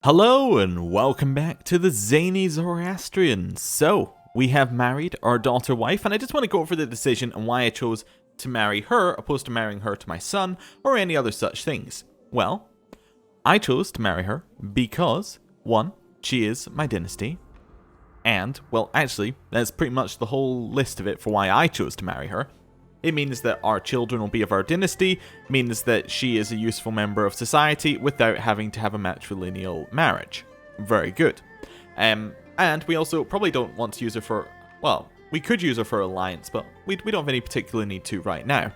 Hello and welcome back to the Zany Zoroastrians. So, we have married our daughter wife, and I just want to go over the decision and why I chose to marry her opposed to marrying her to my son or any other such things. Well, I chose to marry her because, one, she is my dynasty, and, well, actually, that's pretty much the whole list of it for why I chose to marry her. It means that our children will be of our dynasty, means that she is a useful member of society without having to have a matrilineal marriage. Very good. And we also probably don't want to use her for, well, we could use her for alliance, but we don't have any particular need to right now.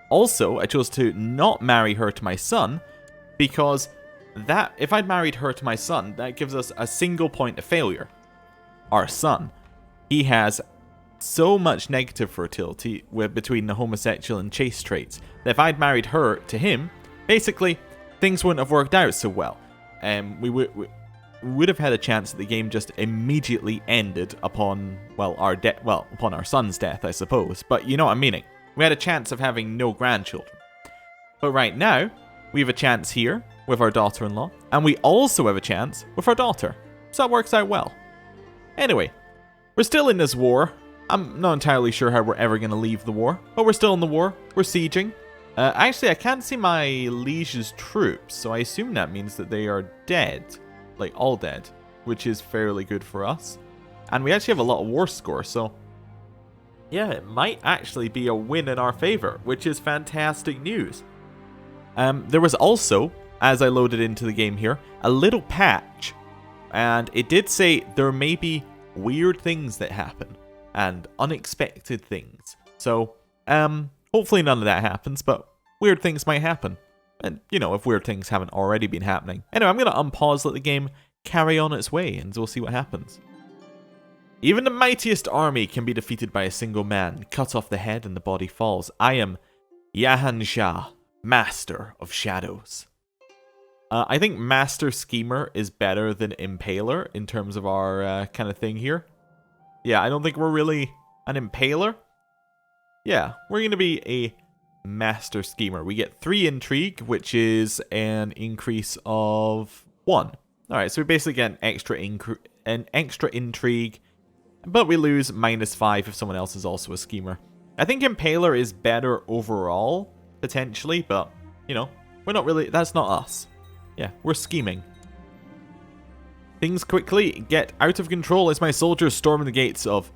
Also, I chose to not marry her to my son, because that, if I'd married her to my son, that gives us a single point of failure. Our son, he has so much negative fertility between the homosexual and chaste traits that if I'd married her to him, basically things wouldn't have worked out so well. We would have had a chance that the game just immediately ended upon, well, upon our son's death, I suppose. But you know what I'm meaning. We had a chance of having no grandchildren. But right now, we have a chance here with our daughter-in-law, and we also have a chance with our daughter. So that works out well. Anyway, we're still in this war. I'm not entirely sure how we're ever going to leave the war, but we're still in the war. We're sieging. Actually, I can't see my liege's troops, so I assume that means that they are dead. Like, all dead, which is fairly good for us. And we actually have a lot of war score, so yeah, it might actually be a win in our favor, which is fantastic news. There was also, as I loaded into the game here, a little patch, and it did say there may be weird things that happen and unexpected things. So, hopefully none of that happens, but weird things might happen. And, you know, if weird things haven't already been happening. Anyway, I'm going to unpause, let the game carry on its way, and we'll see what happens. Even the mightiest army can be defeated by a single man. Cut off the head and the body falls. I am Yahan Shah, Master of Shadows. I think Master Schemer is better than Impaler in terms of our kind of thing here. Yeah, I don't think we're really an Impaler. Yeah, we're going to be a Master Schemer. We get 3 Intrigue, which is an increase of 1. Alright, so we basically get an extra Intrigue, but we lose -5 if someone else is also a Schemer. I think Impaler is better overall, potentially, but, you know, we're not really, that's not us. Yeah, we're scheming. Things quickly get out of control as my soldiers storm the gates of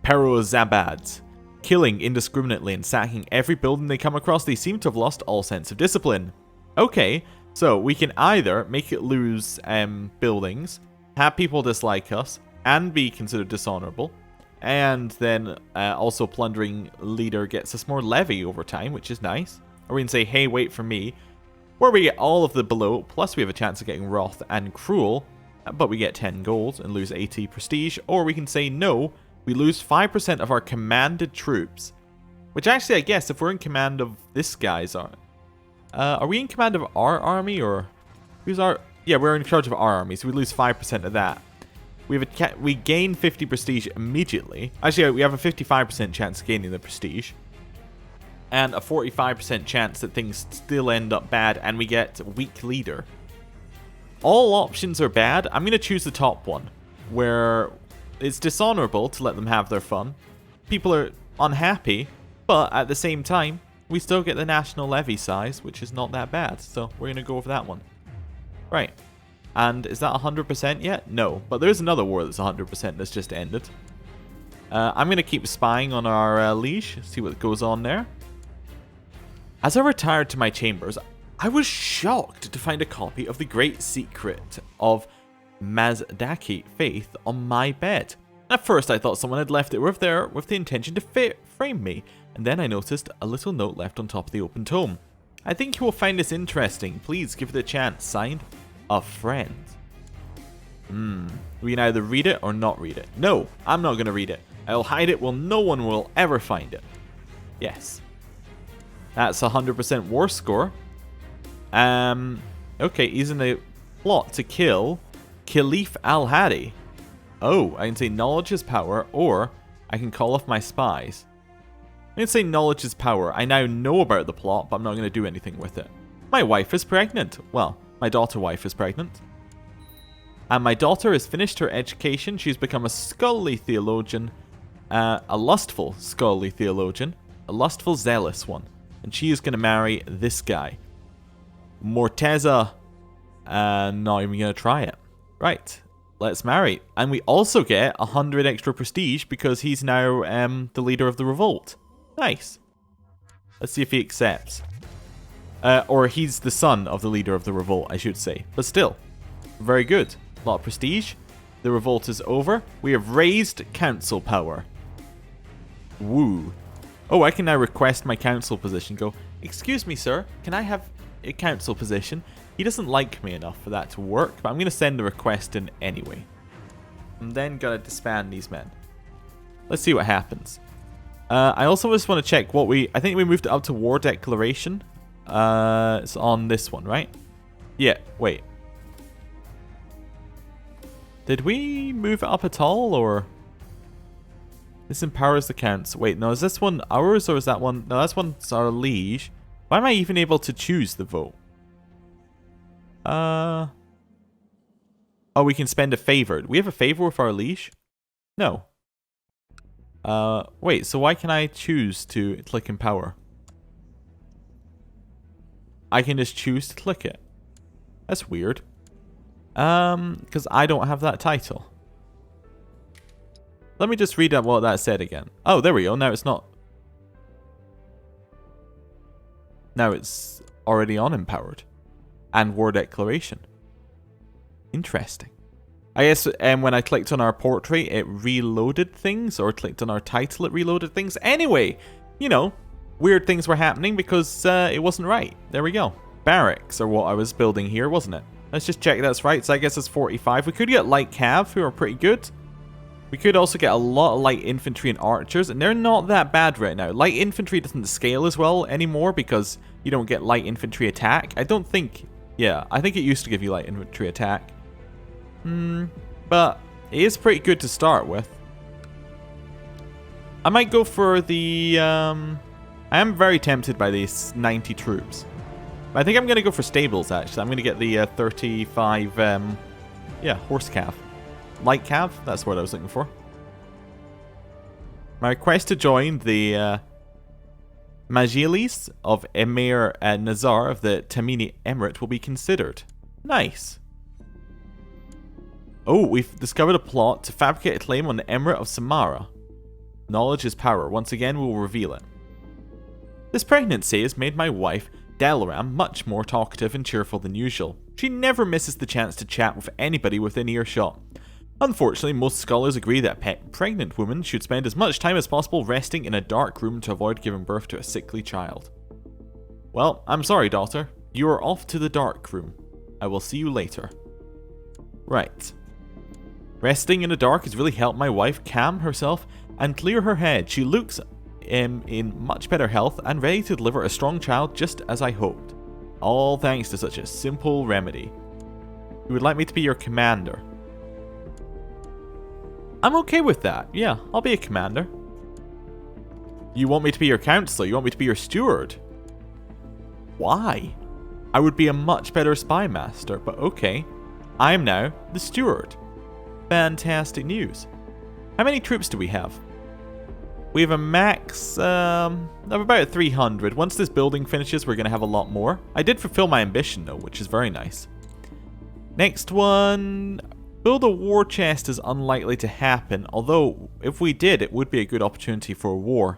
Perozabad, killing indiscriminately and sacking every building they come across. They seem to have lost all sense of discipline. Okay, so we can either make it lose buildings, have people dislike us, and be considered dishonorable, and then also plundering leader gets us more levy over time, which is nice. Or we can say, hey, wait for me, where we get all of the below, plus we have a chance of getting Wrath and Cruel, but we get 10 gold and lose 80 prestige. Or we can say no, we lose 5% of our commanded troops. Which actually, I guess, if we're in command of this guy's army... are we in command of our army, or... who's our... yeah, we're in charge of our army, so we lose 5% of that. We gain 50 prestige immediately. Actually, we have a 55% chance of gaining the prestige. And a 45% chance that things still end up bad, and we get weak leader. All options are bad. I'm going to choose the top one, where it's dishonorable to let them have their fun. People are unhappy, but at the same time, we still get the national levy size, which is not that bad. So we're going to go for that one. Right. And is that 100% yet? No, but there's another war that's 100% that's just ended. I'm going to keep spying on our liege, see what goes on there. As I retired to my chambers, I was shocked to find a copy of the Great Secret of Mazdaki Faith on my bed. At first I thought someone had left it with the intention to frame me, and then I noticed a little note left on top of the open tome. I think you will find this interesting. Please give it a chance. Signed, a friend. We can either read it or not read it. No, I'm not going to read it. I'll hide it where no one will ever find it. Yes. That's 100% war score. Okay, he's in a plot to kill Caliph Al-Hadi. Oh, I can say knowledge is power, or I can call off my spies. I'm going to say knowledge is power. I now know about the plot, but I'm not going to do anything with it. My wife is pregnant. Well, my daughter wife is pregnant. And my daughter has finished her education. She's become a scholarly theologian, a lustful scholarly theologian, a lustful zealous one. And she is going to marry this guy. Morteza. Not even going to try it. Right. Let's marry. And we also get 100 extra prestige because he's now the leader of the revolt. Nice. Let's see if he accepts. Or he's the son of the leader of the revolt, I should say. But still, very good. A lot of prestige. The revolt is over. We have raised council power. Woo. Oh, I can now request my council position. Go, excuse me, sir. Can I have a council position? He doesn't like me enough for that to work, but I'm going to send the request in anyway. I'm then going to disband these men. Let's see what happens. I also just want to check what I think we moved it up to war declaration. It's on this one, right? Yeah, wait. Did we move it up at all, or? This empowers the council. Wait, no, is this one ours, or is that one? No, this one's our liege. Why am I even able to choose the vote? Oh, we can spend a favor. Do we have a favor with our liege? No. Wait, so why can I choose to click empower? I can just choose to click it. That's weird. Because I don't have that title. Let me just read out what that said again. Oh, there we go. Now it's not. Now it's already on empowered. And war declaration. Interesting. I guess when I clicked on our portrait, it reloaded things, or clicked on our title, it reloaded things. Anyway, you know, weird things were happening because it wasn't right. There we go. Barracks are what I was building here, wasn't it? Let's just check that's right. So I guess it's 45. We could get light cav, who are pretty good. We could also get a lot of light infantry and archers, and they're not that bad right now. Light infantry doesn't scale as well anymore because you don't get light infantry attack. I don't think... Yeah, I think it used to give you light infantry attack. But it is pretty good to start with. I might go for the... I am very tempted by these 90 troops. But I think I'm going to go for stables, actually. I'm going to get the 35... yeah, horse cav. Light cav? That's what I was looking for. My request to join the... Majlis of Emir Nazar of the Tamimi Emirate will be considered. Nice. Oh, we've discovered a plot to fabricate a claim on the Emirate of Samara. Knowledge is power. Once again, we will reveal it. This pregnancy has made my wife, Dalaram, much more talkative and cheerful than usual. She never misses the chance to chat with anybody within earshot. Unfortunately, most scholars agree that a pregnant woman should spend as much time as possible resting in a dark room to avoid giving birth to a sickly child. Well, I'm sorry, daughter. You are off to the dark room. I will see you later. Right. Resting in the dark has really helped my wife calm herself and clear her head. She looks in much better health and ready to deliver a strong child just as I hoped. All thanks to such a simple remedy. You would like me to be your commander? I'm okay with that. Yeah, I'll be a commander. You want me to be your counselor? You want me to be your steward? Why? I would be a much better spy master, but okay. I am now the steward. Fantastic news. How many troops do we have? We have a max of about 300. Once this building finishes, we're going to have a lot more. I did fulfill my ambition though, which is very nice. Next one... Build a war chest is unlikely to happen, although if we did, it would be a good opportunity for a war.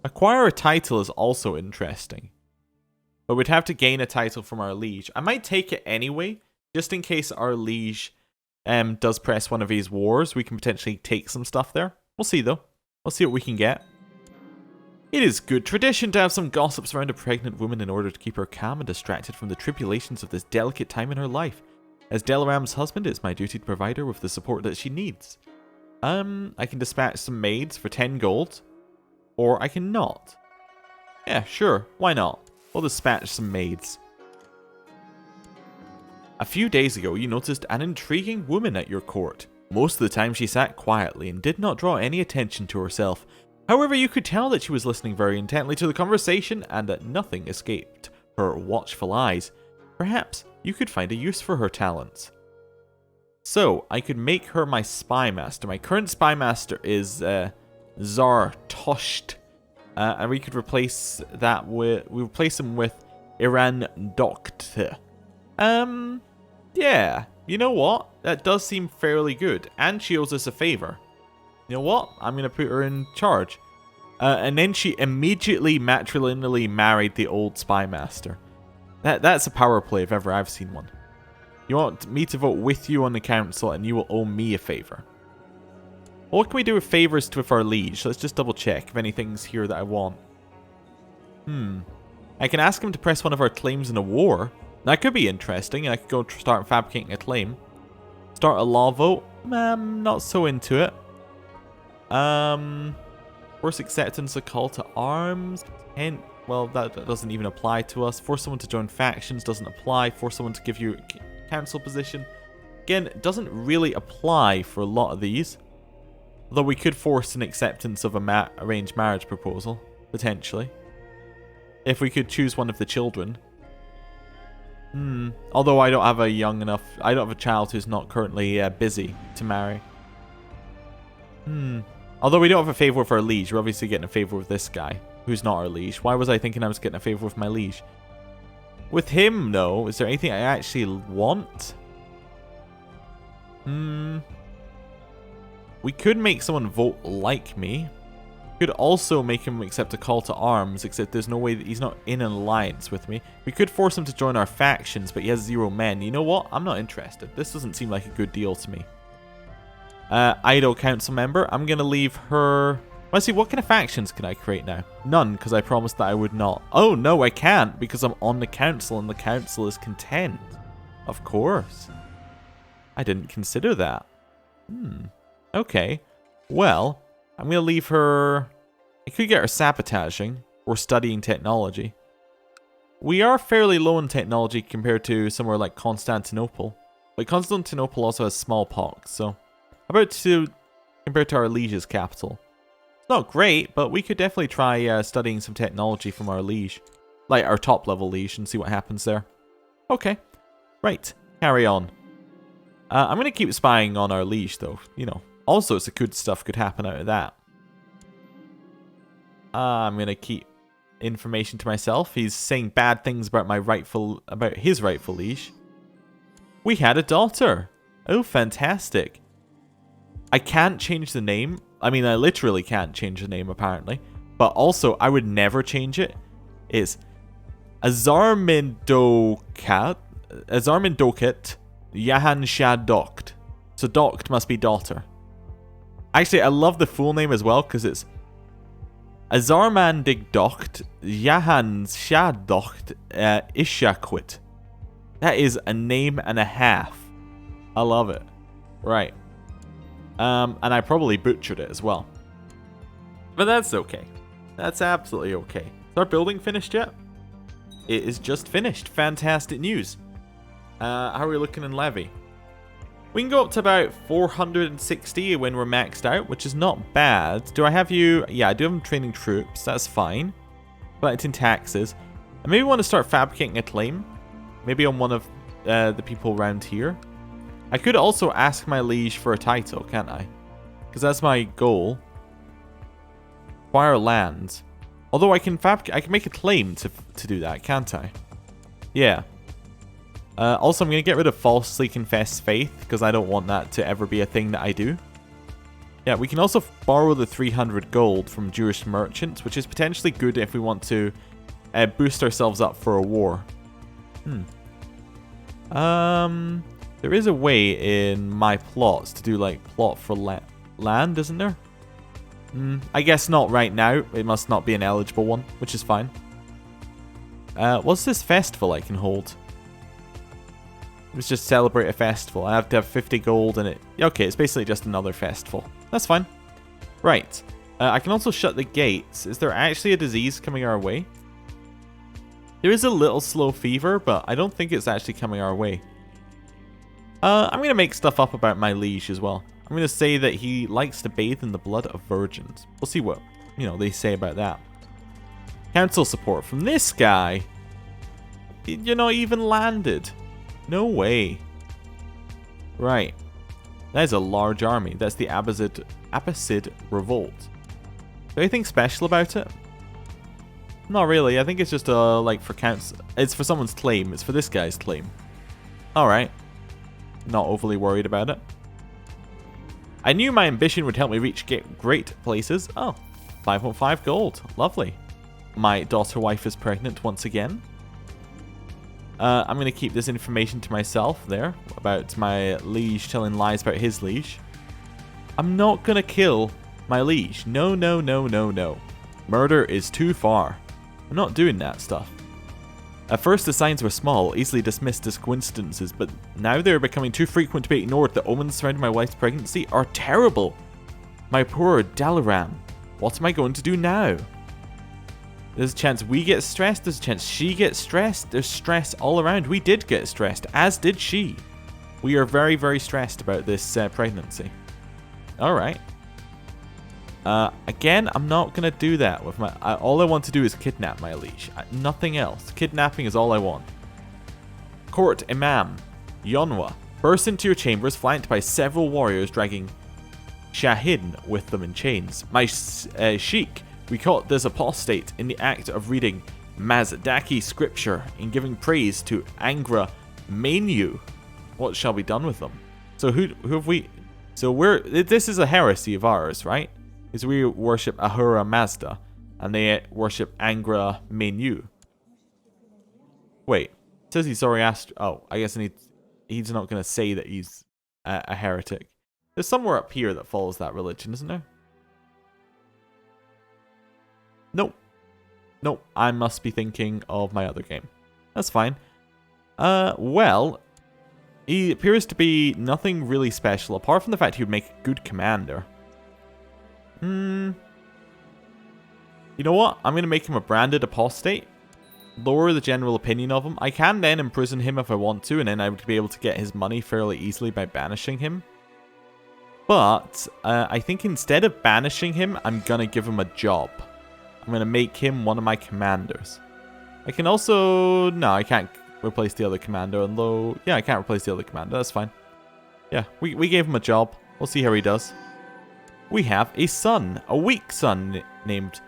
Acquire a title is also interesting. But we'd have to gain a title from our liege. I might take it anyway, just in case our liege does press one of these wars. We can potentially take some stuff there. We'll see though. We'll see what we can get. It is good tradition to have some gossips around a pregnant woman in order to keep her calm and distracted from the tribulations of this delicate time in her life. As Delaram's husband, it is my duty to provide her with the support that she needs. I can dispatch some maids for 10 gold. Or I can not. Yeah, sure, why not? We'll dispatch some maids. A few days ago, you noticed an intriguing woman at your court. Most of the time she sat quietly and did not draw any attention to herself. However, you could tell that she was listening very intently to the conversation and that nothing escaped her watchful eyes. Perhaps you could find a use for her talents. So, I could make her my spy master. My current spy master is Zartosht. And we could replace that with... We replace him with Iran Dokht. Yeah. You know what? That does seem fairly good. And she owes us a favor. You know what? I'm going to put her in charge. And then she immediately matrilineally married the old spy master. That's a power play if ever I've seen one. You want me to vote with you on the council and you will owe me a favor. What can we do with favors with our liege? Let's just double check if anything's here that I want. I can ask him to press one of our claims in a war. That could be interesting. I could go start fabricating a claim. Start a law vote. I'm not so into it. Force acceptance of call to arms. Well, that doesn't even apply to us. Force someone to join factions doesn't apply. Force someone to give you a council position. Again, it doesn't really apply for a lot of these. Although we could force an acceptance of a arranged marriage proposal, potentially. If we could choose one of the children. Although I don't have a I don't have a child who's not currently busy to marry. Although we don't have a favor with our liege, we're obviously getting a favor with this guy, who's not our liege. Why was I thinking I was getting a favor with my liege? With him, no. Is there anything I actually want? We could make someone vote like me. We could also make him accept a call to arms, except there's no way that he's not in an alliance with me. We could force him to join our factions, but he has 0 men. You know what? I'm not interested. This doesn't seem like a good deal to me. Idle council member. I'm going to leave her... Let's see, what kind of factions can I create now? None, because I promised that I would not. Oh, no, I can't, because I'm on the council, and the council is content. Of course. I didn't consider that. Okay. Well, I'm going to leave her... I could get her sabotaging, or studying technology. We are fairly low in technology compared to somewhere like Constantinople. But Constantinople also has smallpox, so... How about compared to our liege's capital? It's not great, but we could definitely try studying some technology from our liege. Like our top level liege, and see what happens there. Okay. Right. Carry on. I'm going to keep spying on our liege, though. You know, all sorts of good stuff could happen out of that. I'm going to keep information to myself. He's saying bad things about his rightful liege. We had a daughter. Oh, fantastic. I can't change the name. I mean, I literally can't change the name, apparently. But also, I would never change it. It's Azarmindoket Yahan Shah Dokht. So Dokht must be daughter. Actually, I love the full name as well, because it's Azarmandig Dokht Yahan Shah Dokht Ishakwit. That is a name and a half. I love it. Right. And I probably butchered it as well. But that's okay. That's absolutely okay. Is our building finished yet? It is just finished. Fantastic news. How are we looking in levy? We can go up to about 460 when we're maxed out, which is not bad. Do I have you? Yeah, I do have them training troops. That's fine. Collecting taxes. I maybe want to start fabricating a claim. Maybe on one of the people around here. I could also ask my liege for a title, can't I? Because that's my goal. Acquire land. Although I can make a claim to do that, can't I? Yeah. Also, I'm going to get rid of falsely confessed faith, because I don't want that to ever be a thing that I do. Yeah, we can also borrow the 300 gold from Jewish merchants, which is potentially good if we want to boost ourselves up for a war. There is a way in my plots to do, like, plot for land, isn't there? I guess not right now. It must not be an eligible one, which is fine. What's this festival I can hold? Let's just celebrate a festival. I have to have 50 gold in it. Okay, it's basically just another festival. That's fine. Right. I can also shut the gates. Is there actually a disease coming our way? There is a little slow fever, but I don't think it's actually coming our way. I'm going to make stuff up about my liege as well. I'm going to say that he likes to bathe in the blood of virgins. We'll see what, they say about that. Council support from this guy. You're not even landed. No way. Right. That is a large army. That's the Abbasid Revolt. Is there anything special about it? Not really. I think it's just like for counts. It's for someone's claim. It's for this guy's claim. Alright. Not overly worried about it. I knew my ambition would help me reach great places. Oh, 5.5 gold. Lovely. My daughter wife is pregnant once again. I'm going to keep this information to myself there about my liege telling lies about his liege. I'm not going to kill my liege. No, no, no, no, no. Murder is too far. I'm not doing that stuff. At first the signs were small, easily dismissed as coincidences, but now they're becoming too frequent to be ignored. The omens surrounding my wife's pregnancy are terrible. My poor Dalaran. What am I going to do now? There's a chance we get stressed, there's a chance she gets stressed, there's stress all around. We did get stressed, as did she. We are very, very stressed about this pregnancy. Alright. Again, I'm not going to do that with my... all I want to do is kidnap my liege. Nothing else. Kidnapping is all I want. Court Imam, Yonwa, burst into your chambers flanked by several warriors dragging Shahin with them in chains. My sheik, we caught this apostate in the act of reading Mazdaki scripture and giving praise to Angra Mainyu. What shall be done with them? So who have we... So this is a heresy of ours, right? Is we worship Ahura Mazda, and they worship Angra Mainyu. Wait, it says he's Zoroastrian. Oh, I guess he's not going to say that he's a heretic. There's somewhere up here that follows that religion, isn't there? Nope. Nope, I must be thinking of my other game. That's fine. Well, he appears to be nothing really special, apart from the fact he would make a good commander. You know what? I'm going to make him a branded apostate. Lower the general opinion of him. I can then imprison him if I want to, and then I would be able to get his money fairly easily by banishing him. But I think instead of banishing him, I'm going to give him a job. I'm going to make him one of my commanders. I can also... No, I can't replace the other commander. Although, yeah, I can't replace the other commander. That's fine. Yeah, we gave him a job. We'll see how he does. We have a son, a weak son named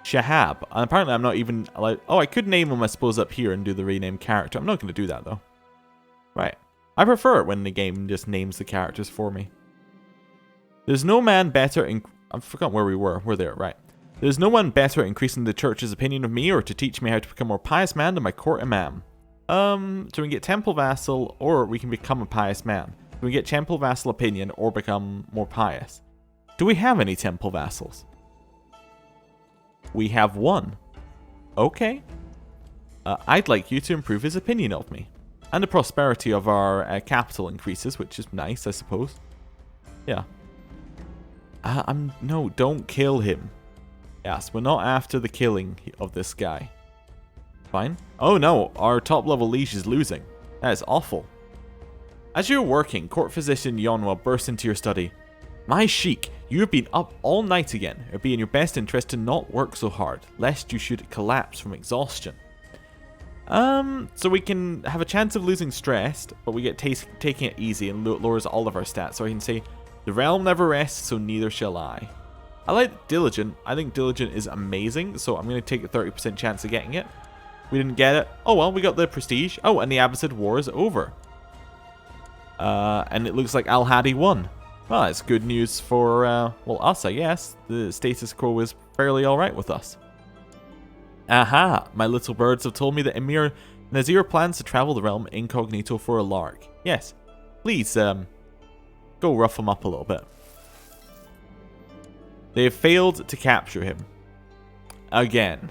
Shahab. And apparently I'm not even allowed... Oh, I could name him, I suppose, up here and do the rename character. I'm not going to do that, though. Right. I prefer it when the game just names the characters for me. There's no man better in... I've forgotten where we were. We're there, right. There's no one better at increasing the church's opinion of me or to teach me how to become a more pious man than my court imam. So we can get temple vassal or we can become a pious man. We can get temple vassal opinion or become more pious. Do we have any temple vassals? We have one. Okay. I'd like you to improve his opinion of me. And the prosperity of our capital increases, which is nice, I suppose. Yeah. No, don't kill him. Yes, we're not after the killing of this guy. Fine. Oh no, our top level liege is losing. That is awful. As you're working, court physician Yonwa bursts into your study. My sheik, you have been up all night again. It would be in your best interest to not work so hard, lest you should collapse from exhaustion. So we can have a chance of losing stressed, but we get taking it easy and lowers all of our stats. So I can say, the realm never rests, so neither shall I. I like Diligent. I think Diligent is amazing, so I'm going to take a 30% chance of getting it. We didn't get it. Oh well, we got the prestige. Oh, and the Abbasid War is over. And it looks like Al-Hadi won. Well, it's good news for, well, us, I guess. The status quo is fairly alright with us. Aha! My little birds have told me that Emir Nazir plans to travel the realm incognito for a lark. Yes. Please, go rough him up a little bit. They have failed to capture him. Again.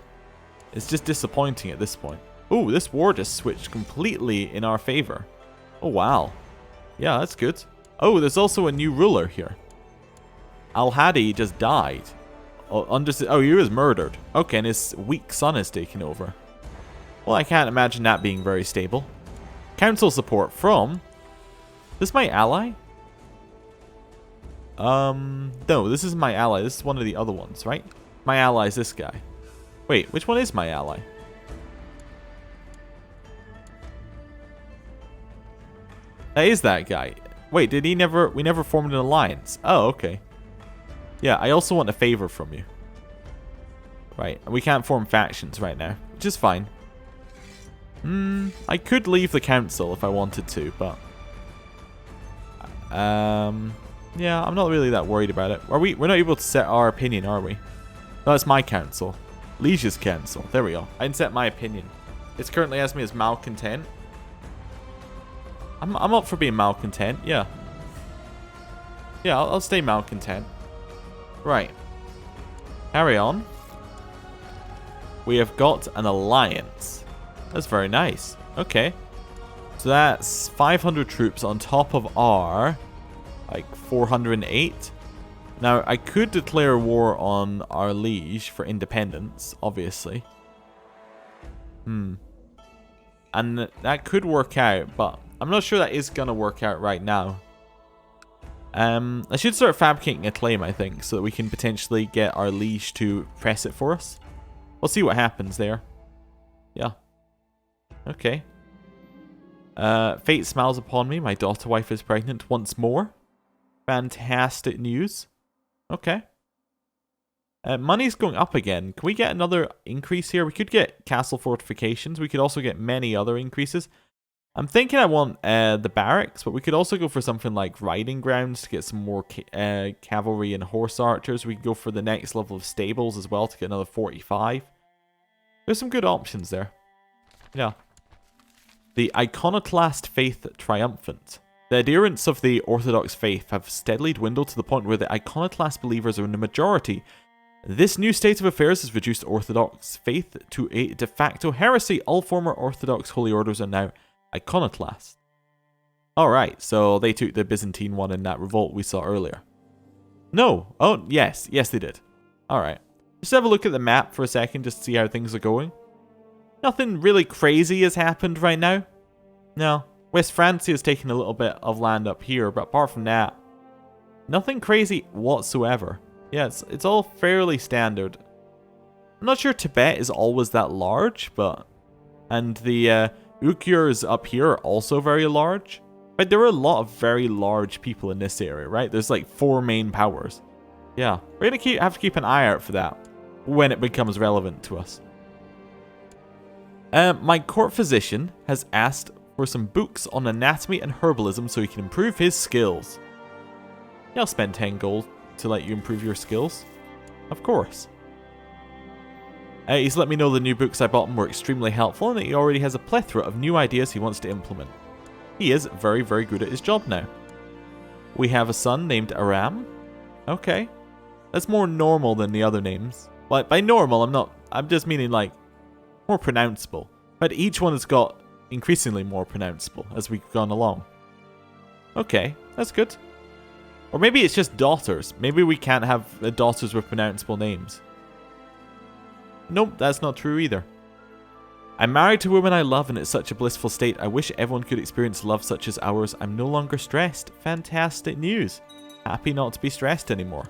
It's just disappointing at this point. Ooh, this war just switched completely in our favor. Oh, wow. Yeah, that's good. Oh, there's also a new ruler here. Al-Hadi just died. Oh, he was murdered. Okay, and his weak son is taken over. Well, I can't imagine that being very stable. Council support from... This is my ally? No, this is my ally. This is one of the other ones, right? My ally is this guy. Wait, which one is my ally? That is that guy. Wait, did he never... We never formed an alliance. Oh, okay. Yeah, I also want a favor from you. Right, we can't form factions right now, which is fine. I could leave the council if I wanted to, but... yeah, I'm not really that worried about it. We're not able to set our opinion, are we? No, it's my council. Liege's council. There we go. I can set my opinion. It's currently has me as malcontent. I'm up for being malcontent, yeah. Yeah, I'll stay malcontent. Right. Carry on. We have got an alliance. That's very nice. Okay. So that's 500 troops on top of our, like, 408. Now, I could declare war on our liege for independence, obviously. And that could work out, but I'm not sure that is going to work out right now. I should start fabricating a claim, I think, so that we can potentially get our liege to press it for us. We'll see what happens there. Yeah. Okay. Fate smiles upon me. My daughter wife is pregnant once more. Fantastic news. Okay. Money's going up again. Can we get another increase here? We could get castle fortifications. We could also get many other increases. I'm thinking I want the barracks, but we could also go for something like riding grounds to get some more cavalry and horse archers. We could go for the next level of stables as well to get another 45. There's some good options there. Yeah. The iconoclast faith triumphant. The adherents of the Orthodox faith have steadily dwindled to the point where the iconoclast believers are in the majority. This new state of affairs has reduced Orthodox faith to a de facto heresy. All former Orthodox holy orders are now iconoclast. Alright, so they took the Byzantine one in that revolt we saw earlier. No. Oh, yes. Yes, they did. Alright. Just have a look at the map for a second just to see how things are going. Nothing really crazy has happened right now. No. West Francia has taken a little bit of land up here, but apart from that, nothing crazy whatsoever. Yeah, it's all fairly standard. I'm not sure Tibet is always that large, but... And the Uyghurs up here are also very large. Right, there are a lot of very large people in this area, right? There's like 4 main powers. Yeah, we're going to have to keep an eye out for that when it becomes relevant to us. My court physician has asked for some books on anatomy and herbalism so he can improve his skills. Yeah, I'll spend 10 gold to let you improve your skills. Of course. He's let me know the new books I bought him were extremely helpful and that he already has a plethora of new ideas he wants to implement. He is very, very good at his job now. We have a son named Aram. Okay. That's more normal than the other names. Like, by normal, I'm just meaning like more pronounceable. But each one has got increasingly more pronounceable as we've gone along. Okay, that's good. Or maybe it's just daughters. Maybe we can't have daughters with pronounceable names. Nope, that's not true either. I'm married to a woman I love and it's such a blissful state. I wish everyone could experience love such as ours. I'm no longer stressed. Fantastic news. Happy not to be stressed anymore.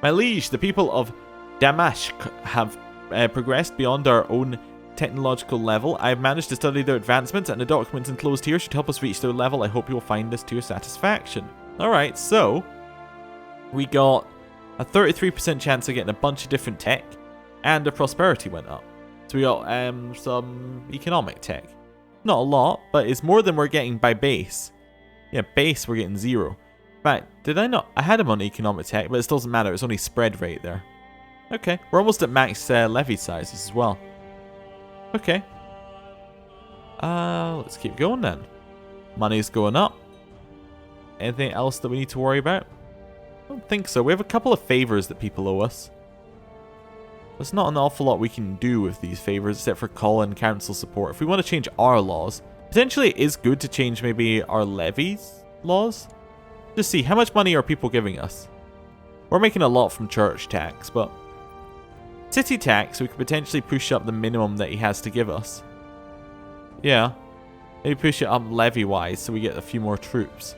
My liege, the people of Damashq have progressed beyond our own technological level. I've managed to study their advancements and the documents enclosed here should help us reach their level. I hope you'll find this to your satisfaction. Alright, so we got a 33% chance of getting a bunch of different tech and the prosperity went up. So we got some economic tech. Not a lot, but it's more than we're getting by base. Yeah, base we're getting 0. In fact, did I not? I had him on economic tech, but it still doesn't matter. It's only spread rate there. Okay, we're almost at max levy sizes as well. Okay. Let's keep going then. Money's going up. Anything else that we need to worry about? I don't think so. We have a couple of favors that people owe us. There's not an awful lot we can do with these favors except for call in council support. If we want to change our laws, potentially it is good to change maybe our levies laws. Just see, how much money are people giving us? We're making a lot from church tax, but city tax, we could potentially push up the minimum that he has to give us. Yeah. Maybe push it up levy-wise so we get a few more troops.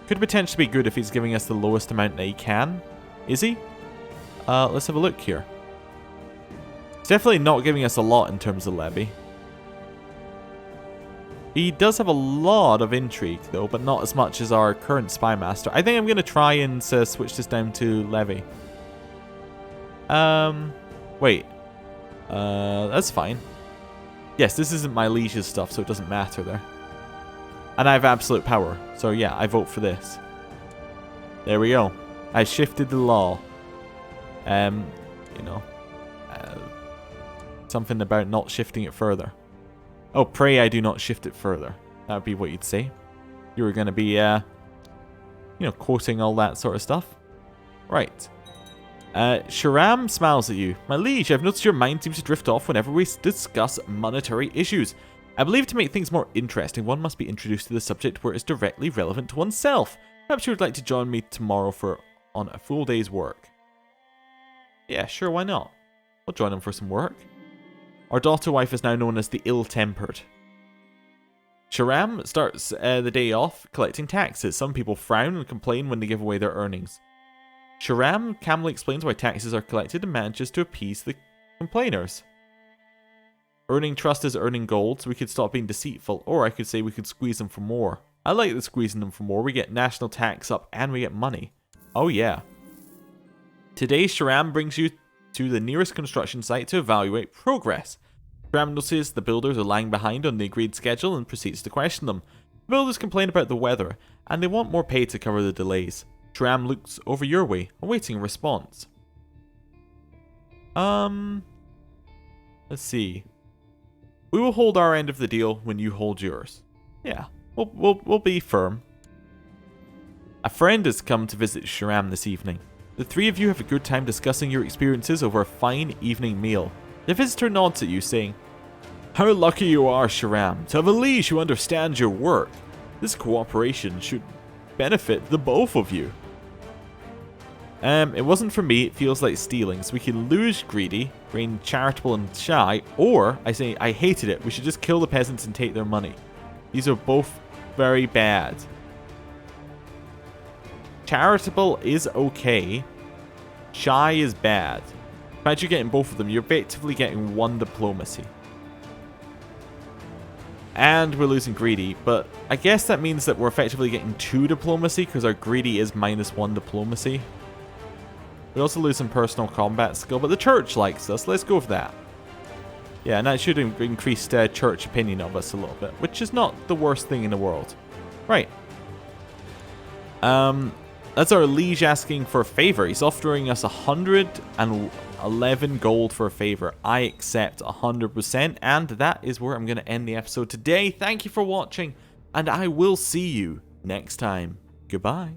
Could potentially be good if he's giving us the lowest amount that he can. Is he? Let's have a look here. He's definitely not giving us a lot in terms of levy. He does have a lot of intrigue, though, but not as much as our current spy master. I think I'm going to try and switch this down to levy. Wait. That's fine. Yes, this isn't my liege's stuff, so it doesn't matter there. And I have absolute power, so yeah, I vote for this. There we go. I shifted the law. You know, something about not shifting it further. Oh, pray I do not shift it further. That would be what you'd say. You were going to be, you know, quoting all that sort of stuff. Right. Sharam smiles at you. My liege, I've noticed your mind seems to drift off whenever we discuss monetary issues. I believe to make things more interesting, one must be introduced to the subject where it's directly relevant to oneself. Perhaps you would like to join me tomorrow on a full day's work. Yeah, sure, why not? I'll join him for some work. Our daughter-wife is now known as the Ill-Tempered. Sharam starts the day off collecting taxes. Some people frown and complain when they give away their earnings. Sharam calmly explains why taxes are collected and manages to appease the complainers. Earning trust is earning gold, so we could stop being deceitful, or I could say we could squeeze them for more. I like the squeezing them for more. We get national tax up and we get money. Oh yeah. Today, Sharam brings you to the nearest construction site to evaluate progress. Sharam notices the builders are lagging behind on the agreed schedule and proceeds to question them. The builders complain about the weather, and they want more pay to cover the delays. Sharam looks over your way, awaiting a response. Let's see. We will hold our end of the deal when you hold yours. Yeah, we'll be firm. A friend has come to visit Sharam this evening. The three of you have a good time discussing your experiences over a fine evening meal. The visitor nods at you, saying, "How lucky you are, Sharam, to have a liege who understands your work. This cooperation should benefit the both of you." It wasn't for me, it feels like stealing, so we can lose greedy, remain charitable and shy, or, I say, I hated it, we should just kill the peasants and take their money. These are both very bad. Charitable is okay. Shy is bad. Imagine you're getting both of them. You're effectively getting one diplomacy. And we're losing greedy, but I guess that means that we're effectively getting 2 diplomacy because our greedy is -1 diplomacy. We also lose some personal combat skill, but the church likes us. Let's go for that. Yeah, and that should increase church opinion of us a little bit, which is not the worst thing in the world. Right. That's our liege asking for a favor. He's offering us 111 gold for a favor. I accept 100%, and that is where I'm going to end the episode today. Thank you for watching, and I will see you next time. Goodbye.